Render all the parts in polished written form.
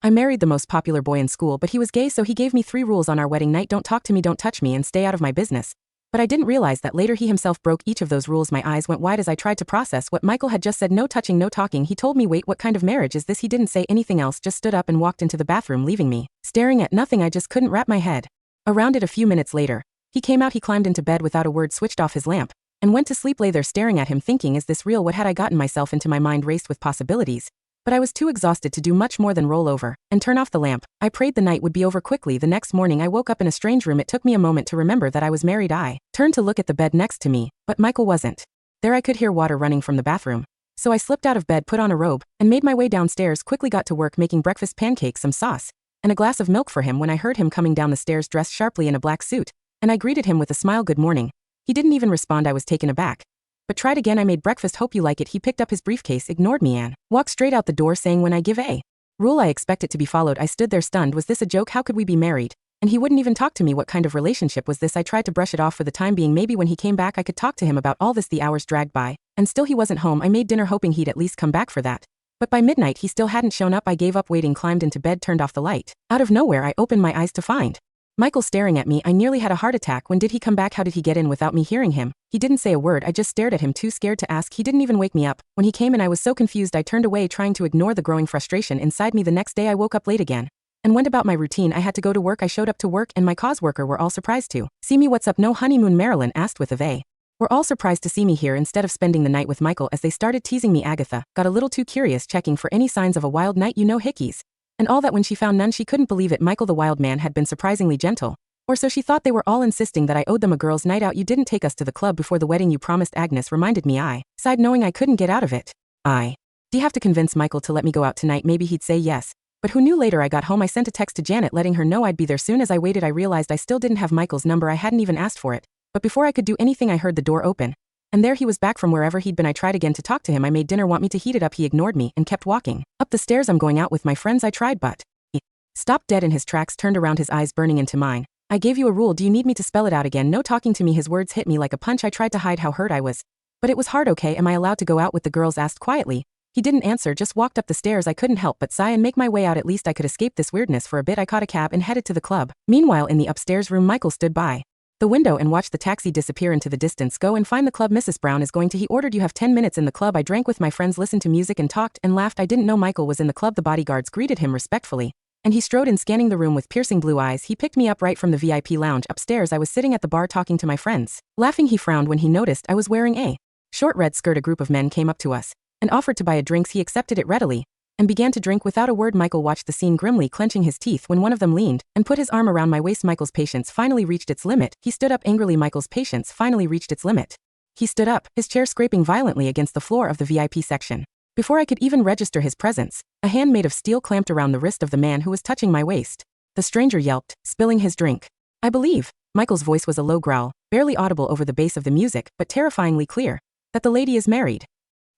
I married the most popular boy in school, but he was gay, so he gave me 3 rules on our wedding night: don't talk to me, don't touch me, and stay out of my business. But I didn't realize that later he himself broke each of those rules. My eyes went wide as I tried to process what Michael had just said. No touching, no talking. He told me, wait, what kind of marriage is this? He didn't say anything else, just stood up and walked into the bathroom, leaving me staring at nothing. I just couldn't wrap my head around it. A few minutes later, he came out. He climbed into bed without a word, switched off his lamp, and went to sleep. Lay there staring at him, thinking, is this real? What had I gotten myself into? My mind raced with possibilities, but I was too exhausted to do much more than roll over and turn off the lamp. I prayed the night would be over quickly. The next morning I woke up in a strange room. It took me a moment to remember that I was married. I turned to look at the bed next to me, but Michael wasn't there. I could hear water running from the bathroom, so I slipped out of bed, put on a robe, and made my way downstairs. Quickly got to work making breakfast: pancakes, some sauce, and a glass of milk for him. When I heard him coming down the stairs dressed sharply in a black suit, and I greeted him with a smile, good morning, he didn't even respond. I was taken aback, but tried again. I made breakfast, hope you like it. He picked up his briefcase, ignored me, and walked straight out the door, saying, when I give a rule, I expect it to be followed. I stood there stunned. Was this a joke? How could we be married and he wouldn't even talk to me? What kind of relationship was this? I tried to brush it off for the time being. Maybe when he came back I could talk to him about all this. The hours dragged by, and still he wasn't home. I made dinner hoping he'd at least come back for that, but by midnight he still hadn't shown up. I gave up waiting, climbed into bed, turned off the light. Out of nowhere I opened my eyes to find Michael staring at me. I nearly had a heart attack. When did he come back? How did he get in without me hearing him? He didn't say a word. I just stared at him, too scared to ask. He didn't even wake me up. When he came in I was so confused I turned away, trying to ignore the growing frustration inside me. The next day I woke up late again and went about my routine. I had to go to work. I showed up to work and my coworker were all surprised to see me. What's up? No honeymoon? Marilyn asked with a "they were all surprised to see me here instead of spending the night with Michael, as they started teasing me. Agatha got a little too curious, checking for any signs of a wild night, hickeys and all that. When she found none, she couldn't believe it. Michael the wild man had been surprisingly gentle, or so she thought. They were all insisting that I owed them a girls' night out. You didn't take us to the club before the wedding, you promised. Agnes reminded me. I sighed, knowing I couldn't get out of it. Do you have to convince Michael to let me go out tonight? Maybe he'd say yes. But who knew? Later I got home. I sent a text to Janet letting her know I'd be there soon. As I waited I realized I still didn't have Michael's number. I hadn't even asked for it. But before I could do anything I heard the door open, and there he was, back from wherever he'd been. I tried again to talk to him. I made dinner. Want me to heat it up? He ignored me and kept walking up the stairs. I'm going out with my friends. I tried, but he stopped dead in his tracks, turned around, his eyes burning into mine. I gave you a rule. Do you need me to spell it out again? No talking to me. His words hit me like a punch. I tried to hide how hurt I was, but it was hard. Okay, am I allowed to go out with the girls? Asked quietly. He didn't answer, just walked up the stairs. I couldn't help but sigh and make my way out. At least I could escape this weirdness for a bit. I caught a cab and headed to the club. Meanwhile, in the upstairs room, Michael stood by the window and watched the taxi disappear into the distance. Go and find the club. Mrs. Brown is going to. He ordered. You have 10 minutes in the club. I drank with my friends, listened to music, and talked and laughed. I didn't know Michael was in the club. The bodyguards greeted him respectfully, and he strode in, scanning the room with piercing blue eyes. He picked me up right from the VIP lounge. Upstairs I was sitting at the bar talking to my friends, laughing. He frowned when he noticed I was wearing a short red skirt. A group of men came up to us and offered to buy a drink. He accepted it readily and began to drink without a word. Michael watched the scene grimly, clenching his teeth when one of them leaned and put his arm around my waist. Michael's patience finally reached its limit. He stood up angrily. Michael's patience finally reached its limit. He stood up, his chair scraping violently against the floor of the VIP section. Before I could even register his presence, a hand made of steel clamped around the wrist of the man who was touching my waist. The stranger yelped, spilling his drink. I believe Michael's voice was a low growl, barely audible over the bass of the music, but terrifyingly clear, that the lady is married.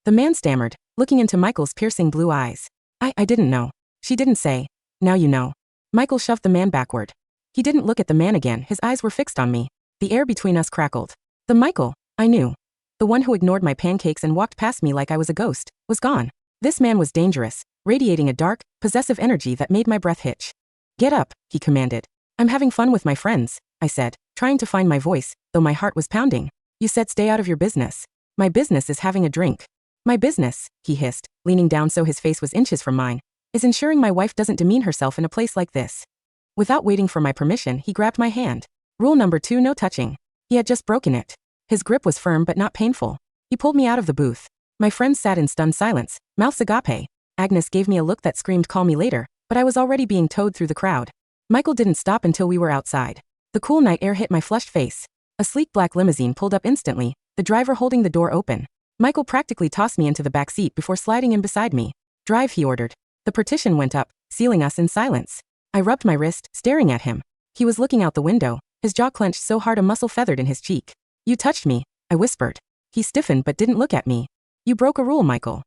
The man stammered, looking into Michael's piercing blue eyes. I didn't know. She didn't say. Now you know. Michael shoved the man backward. He didn't look at the man again. His eyes were fixed on me. The air between us crackled. The Michael I knew, the one who ignored my pancakes and walked past me like I was a ghost, was gone. This man was dangerous, radiating a dark, possessive energy that made my breath hitch. Get up, he commanded. I'm having fun with my friends, I said, trying to find my voice, though my heart was pounding. You said stay out of your business. My business is having a drink. My business, he hissed, leaning down so his face was inches from mine, is ensuring my wife doesn't demean herself in a place like this. Without waiting for my permission, he grabbed my hand. Rule number 2, no touching. He had just broken it. His grip was firm but not painful. He pulled me out of the booth. My friends sat in stunned silence, mouths agape. Agnes gave me a look that screamed call me later, but I was already being towed through the crowd. Michael didn't stop until we were outside. The cool night air hit my flushed face. A sleek black limousine pulled up instantly, the driver holding the door open. Michael practically tossed me into the back seat before sliding in beside me. Drive, he ordered. The partition went up, sealing us in silence. I rubbed my wrist, staring at him. He was looking out the window, his jaw clenched so hard a muscle feathered in his cheek. You touched me, I whispered. He stiffened but didn't look at me. You broke a rule, Michael.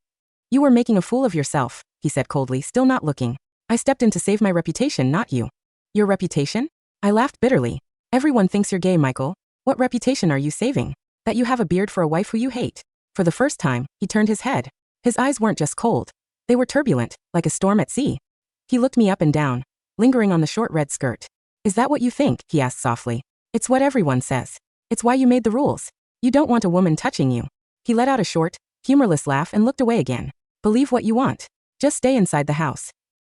You were making a fool of yourself, he said coldly, still not looking. I stepped in to save my reputation, not you. Your reputation? I laughed bitterly. Everyone thinks you're gay, Michael. What reputation are you saving? That you have a beard for a wife who you hate. For the first time, he turned his head. His eyes weren't just cold. They were turbulent, like a storm at sea. He looked me up and down, lingering on the short red skirt. Is that what you think? He asked softly. It's what everyone says. It's why you made the rules. You don't want a woman touching you. He let out a short, humorless laugh and looked away again. Believe what you want. Just stay inside the house.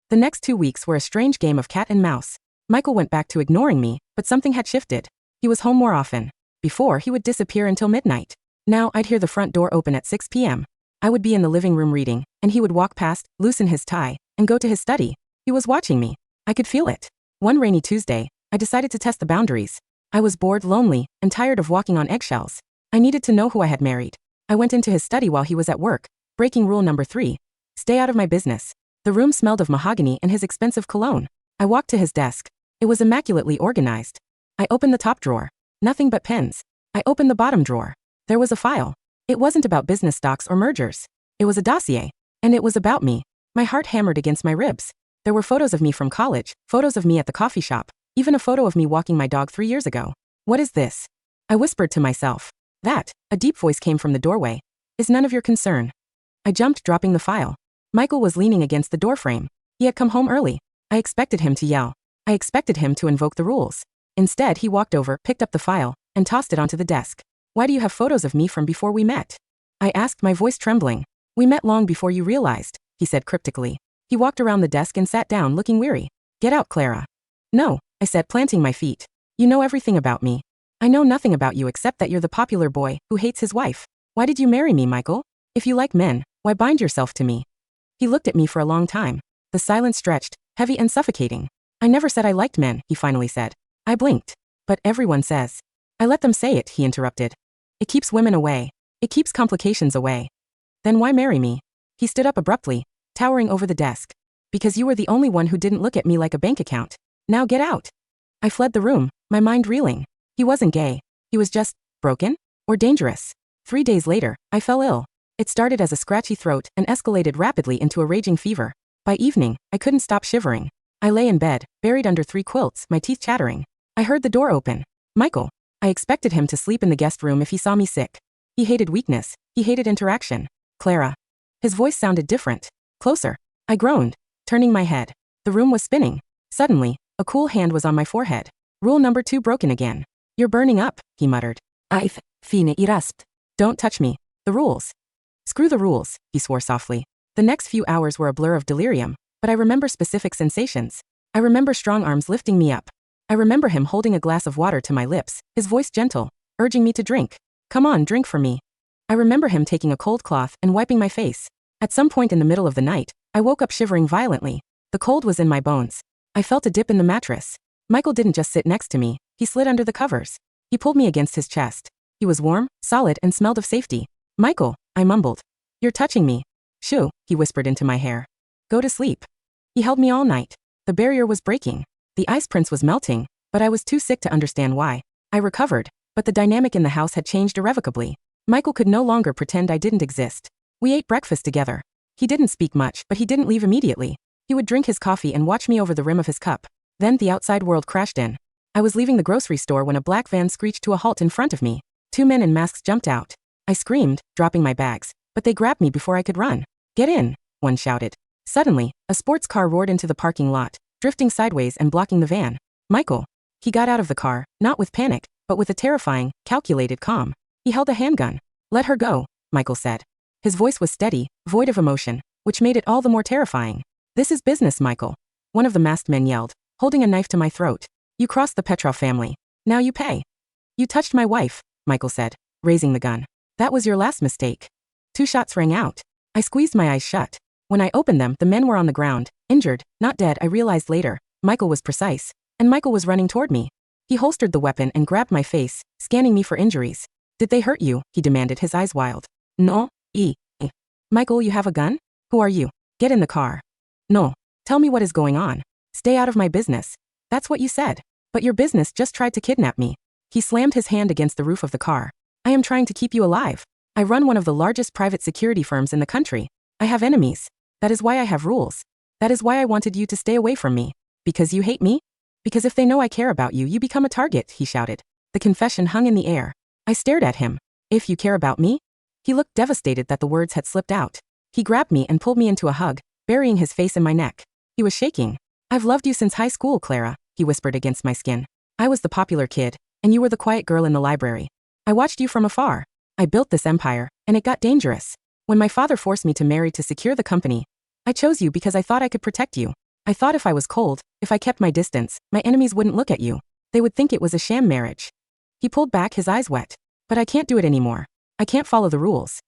The next 2 weeks were a strange game of cat and mouse. Michael went back to ignoring me, but something had shifted. He was home more often. Before, he would disappear until midnight. Now, I'd hear the front door open at 6 p.m. I would be in the living room reading, and he would walk past, loosen his tie, and go to his study. He was watching me. I could feel it. One rainy Tuesday, I decided to test the boundaries. I was bored, lonely, and tired of walking on eggshells. I needed to know who I had married. I went into his study while he was at work, breaking rule number 3. Stay out of my business. The room smelled of mahogany and his expensive cologne. I walked to his desk. It was immaculately organized. I opened the top drawer. Nothing but pens. I opened the bottom drawer. There was a file. It wasn't about business stocks or mergers. It was a dossier. And it was about me. My heart hammered against my ribs. There were photos of me from college, photos of me at the coffee shop, even a photo of me walking my dog 3 years ago. What is this? I whispered to myself. That, a deep voice came from the doorway, is none of your concern. I jumped, dropping the file. Michael was leaning against the doorframe. He had come home early. I expected him to yell. I expected him to invoke the rules. Instead, he walked over, picked up the file, and tossed it onto the desk. Why do you have photos of me from before we met? I asked, my voice trembling. We met long before you realized, he said cryptically. He walked around the desk and sat down, looking weary. Get out, Clara. No, I said, planting my feet. You know everything about me. I know nothing about you except that you're the popular boy who hates his wife. Why did you marry me, Michael? If you like men, why bind yourself to me? He looked at me for a long time. The silence stretched, heavy and suffocating. I never said I liked men, he finally said. I blinked. But everyone says. I let them say it, he interrupted. It keeps women away. It keeps complications away. Then why marry me? He stood up abruptly, towering over the desk. Because you were the only one who didn't look at me like a bank account. Now get out. I fled the room, my mind reeling. He wasn't gay. He was just broken or dangerous. 3 days later, I fell ill. It started as a scratchy throat and escalated rapidly into a raging fever. By evening, I couldn't stop shivering. I lay in bed, buried under 3 quilts, my teeth chattering. I heard the door open. Michael. I expected him to sleep in the guest room if he saw me sick. He hated weakness. He hated interaction. Clara. His voice sounded different. Closer. I groaned, turning my head. The room was spinning. Suddenly, a cool hand was on my forehead. Rule number 2 broken again. You're burning up, he muttered. Fine I raspt. Don't touch me. The rules. Screw the rules, he swore softly. The next few hours were a blur of delirium, but I remember specific sensations. I remember strong arms lifting me up. I remember him holding a glass of water to my lips, his voice gentle, urging me to drink. Come on, drink for me. I remember him taking a cold cloth and wiping my face. At some point in the middle of the night, I woke up shivering violently. The cold was in my bones. I felt a dip in the mattress. Michael didn't just sit next to me, he slid under the covers. He pulled me against his chest. He was warm, solid, and smelled of safety. Michael, I mumbled. You're touching me. Shoo, he whispered into my hair. Go to sleep. He held me all night. The barrier was breaking. The ice prince was melting, but I was too sick to understand why. I recovered, but the dynamic in the house had changed irrevocably. Michael could no longer pretend I didn't exist. We ate breakfast together. He didn't speak much, but he didn't leave immediately. He would drink his coffee and watch me over the rim of his cup. Then the outside world crashed in. I was leaving the grocery store when a black van screeched to a halt in front of me. 2 men in masks jumped out. I screamed, dropping my bags, but they grabbed me before I could run. Get in, one shouted. Suddenly, a sports car roared into the parking lot, drifting sideways and blocking the van. Michael. He got out of the car, not with panic, but with a terrifying, calculated calm. He held a handgun. Let her go, Michael said. His voice was steady, void of emotion, which made it all the more terrifying. This is business, Michael. One of the masked men yelled, holding a knife to my throat. You crossed the Petrov family. Now you pay. You touched my wife, Michael said, raising the gun. That was your last mistake. 2 shots rang out. I squeezed my eyes shut. When I opened them, the men were on the ground, injured, not dead, I realized later. Michael was precise. And Michael was running toward me. He holstered the weapon and grabbed my face, scanning me for injuries. Did they hurt you? He demanded, his eyes wild. No. Michael, you have a gun? Who are you? Get in the car. No. Tell me what is going on. Stay out of my business. That's what you said. But your business just tried to kidnap me. He slammed his hand against the roof of the car. I am trying to keep you alive. I run one of the largest private security firms in the country. I have enemies. That is why I have rules. That is why I wanted you to stay away from me. Because you hate me? Because if they know I care about you, you become a target, he shouted. The confession hung in the air. I stared at him. If you care about me? He looked devastated that the words had slipped out. He grabbed me and pulled me into a hug, burying his face in my neck. He was shaking. I've loved you since high school, Clara, he whispered against my skin. I was the popular kid, and you were the quiet girl in the library. I watched you from afar. I built this empire, and it got dangerous. When my father forced me to marry to secure the company, I chose you because I thought I could protect you. I thought if I was cold, if I kept my distance, my enemies wouldn't look at you. They would think it was a sham marriage. He pulled back, his eyes wet. But I can't do it anymore. I can't follow the rules.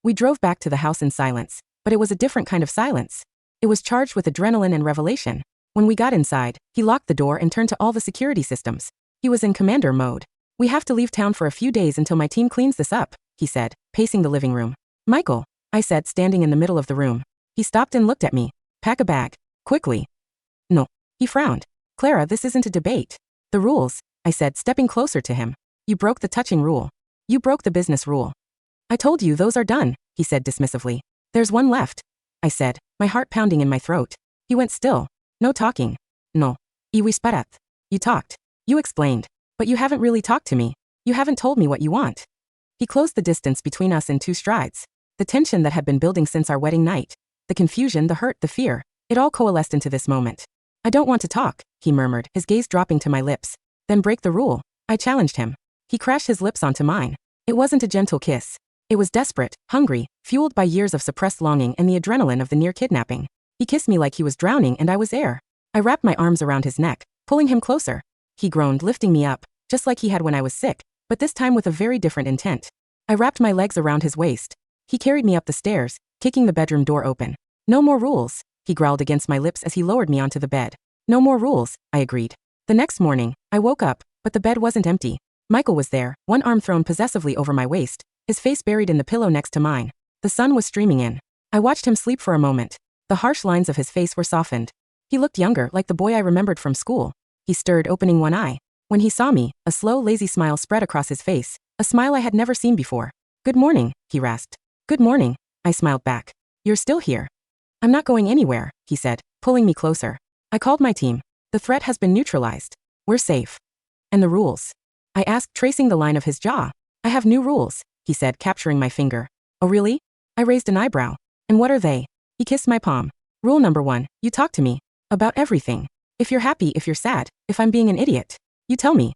We drove back to the house in silence, but it was a different kind of silence. It was charged with adrenaline and revelation. When we got inside, he locked the door and turned to all the security systems. He was in commander mode. We have to leave town for a few days until my team cleans this up, he said, pacing the living room. Michael, I said, standing in the middle of the room. He stopped and looked at me. Pack a bag. Quickly. No. He frowned. Clara, this isn't a debate. The rules, I said, stepping closer to him. You broke the touching rule. You broke the business rule. I told you those are done, he said dismissively. There's one left, I said, my heart pounding in my throat. He went still. No talking. No. Y whisperat. You talked. You explained. But you haven't really talked to me. You haven't told me what you want. He closed the distance between us in 2 strides. The tension that had been building since our wedding night. The confusion, the hurt, the fear. It all coalesced into this moment. I don't want to talk, he murmured, his gaze dropping to my lips. Then break the rule. I challenged him. He crashed his lips onto mine. It wasn't a gentle kiss. It was desperate, hungry, fueled by years of suppressed longing and the adrenaline of the near kidnapping. He kissed me like he was drowning and I was air. I wrapped my arms around his neck, pulling him closer. He groaned, lifting me up, just like he had when I was sick, but this time with a very different intent. I wrapped my legs around his waist. He carried me up the stairs, kicking the bedroom door open. No more rules, he growled against my lips as he lowered me onto the bed. No more rules, I agreed. The next morning, I woke up, but the bed wasn't empty. Michael was there, one arm thrown possessively over my waist, his face buried in the pillow next to mine. The sun was streaming in. I watched him sleep for a moment. The harsh lines of his face were softened. He looked younger, like the boy I remembered from school. He stirred, opening one eye. When he saw me, a slow, lazy smile spread across his face, a smile I had never seen before. Good morning, he rasped. Good morning, I smiled back. You're still here. I'm not going anywhere, he said, pulling me closer. I called my team. The threat has been neutralized. We're safe. And the rules? I asked, tracing the line of his jaw. I have new rules, he said, capturing my finger. Oh really? I raised an eyebrow. And what are they? He kissed my palm. Rule number 1, you talk to me. About everything. If you're happy, if you're sad, if I'm being an idiot. You tell me.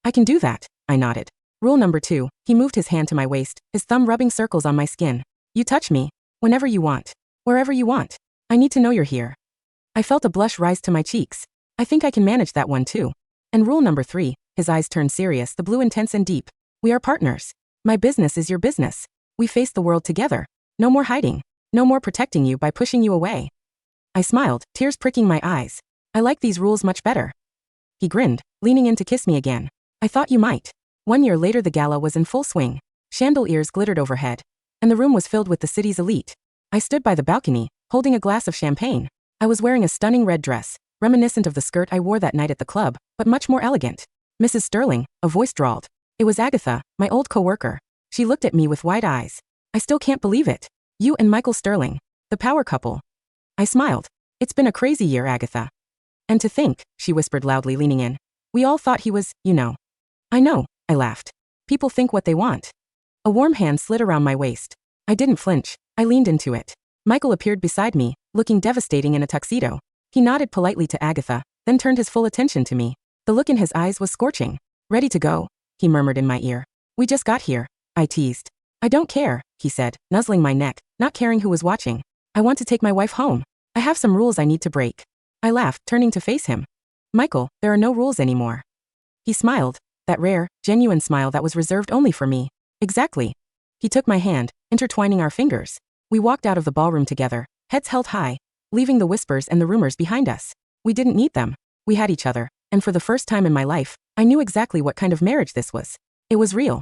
I can do that, I nodded. Rule number 2, he moved his hand to my waist, his thumb rubbing circles on my skin. You touch me. Whenever you want. Wherever you want. I need to know you're here. I felt a blush rise to my cheeks. I think I can manage that one too. And rule number 3, his eyes turned serious, the blue intense and deep. We are partners. My business is your business. We face the world together. No more hiding. No more protecting you by pushing you away. I smiled, tears pricking my eyes. I like these rules much better. He grinned, leaning in to kiss me again. I thought you might. 1 year later the gala was in full swing. Chandeliers glittered overhead. And the room was filled with the city's elite. I stood by the balcony, holding a glass of champagne. I was wearing a stunning red dress, reminiscent of the skirt I wore that night at the club, but much more elegant. Mrs. Sterling, a voice drawled. It was Agatha, my old co-worker. She looked at me with wide eyes. I still can't believe it. You and Michael Sterling. The power couple. I smiled. It's been a crazy year, Agatha. And to think, she whispered loudly, leaning in. We all thought he was, you know. I know, I laughed. People think what they want. A warm hand slid around my waist. I didn't flinch. I leaned into it. Michael appeared beside me, looking devastating in a tuxedo. He nodded politely to Agatha, then turned his full attention to me. The look in his eyes was scorching. Ready to go, he murmured in my ear. We just got here, I teased. I don't care, he said, nuzzling my neck, not caring who was watching. I want to take my wife home. I have some rules I need to break. I laughed, turning to face him. Michael, there are no rules anymore. He smiled, that rare, genuine smile that was reserved only for me. Exactly. He took my hand, intertwining our fingers. We walked out of the ballroom together, heads held high, leaving the whispers and the rumors behind us. We didn't need them. We had each other, and for the first time in my life, I knew exactly what kind of marriage this was. It was real.